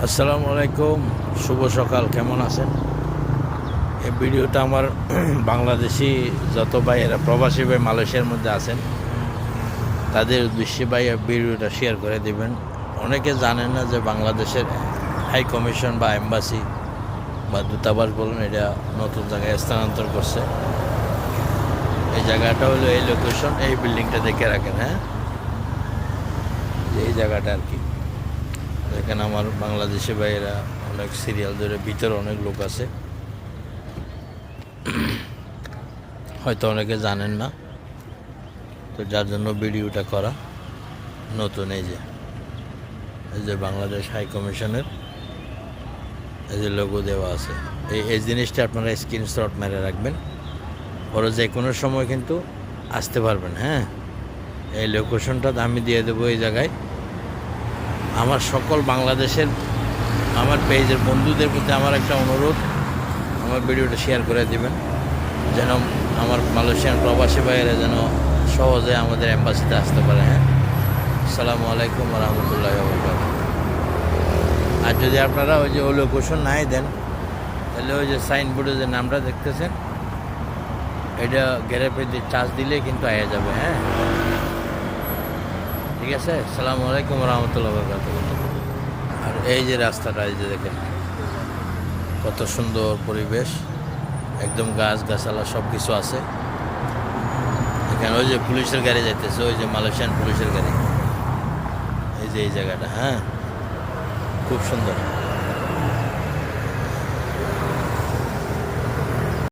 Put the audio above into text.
আসসালামু আলাইকুম, শুভ সকাল। কেমন আছেন? এই ভিডিওটা আমার বাংলাদেশি যত ভাইয়েরা প্রবাসী ভাই মালয়েশিয়ার মধ্যে আছেন তাদের উদ্দেশ্যে ভাই ভিডিওটা শেয়ার করে দিবেন। অনেকে জানেন না যে বাংলাদেশের হাই কমিশন বা এম্বাসি বা দূতাবাস বলুন, এটা নতুন জায়গায় স্থানান্তর করছে। এই জায়গাটা হলো এই লোকেশন, এই বিল্ডিংটা দেখে রাখেন। হ্যাঁ, এই জায়গাটা আর কি দেখেন। আমার বাংলাদেশি ভাইয়েরা অনেক সিরিয়াল ধরে, ভিতরে অনেক লোক আছে, হয়তো অনেকে জানেন না, তো যার জন্য ভিডিওটা করা। নতুন এই যে বাংলাদেশ হাই কমিশনের এই যে লোগো দেওয়া আছে, এই জিনিসটা আপনারা স্ক্রিনশট মেরে রাখবেন। পরে যে কোনো সময় কিন্তু আসতে পারবেন। হ্যাঁ, এই লোকেশনটা আমি দিয়ে দেবো এই জায়গায়। আমার সকল বাংলাদেশের আমার পেজের বন্ধুদের প্রতি আমার একটা অনুরোধ, আমার ভিডিওটা শেয়ার করে দিবেন, যেন আমার মালয়েশিয়ান প্রবাসী ভাইয়েরা যেন সহজে আমাদের এম্বাসিতে আসতে পারে। হ্যাঁ, আসসালামু আলাইকুম রহমতুল্লাহি ওয়া বারাকাতুহু। আর যদি আপনারা ওই যে লোকেশন নাই দেন, তাহলে ওই যে সাইনবোর্ডে যে নামটা দেখতেছেন, এটা গ্যারেপে চার্জ দিলে কিন্তু আয়া যাবে। হ্যাঁ, ঠিক আছে। আসসালামু আলাইকুম রহমতুল্লাহি ওয়া বারাকাতুহু। আর এই যে রাস্তাটা, এই যে দেখেন কত সুন্দর পরিবেশ, একদম গাছ গাছালা সব কিছু আছে এখানে। ওই যে পুলিশের গাড়ি যাইতেছে, ওই যে মালয়েশিয়ান পুলিশের গাড়ি, এই যে এই জায়গাটা। হ্যাঁ, খুব সুন্দর।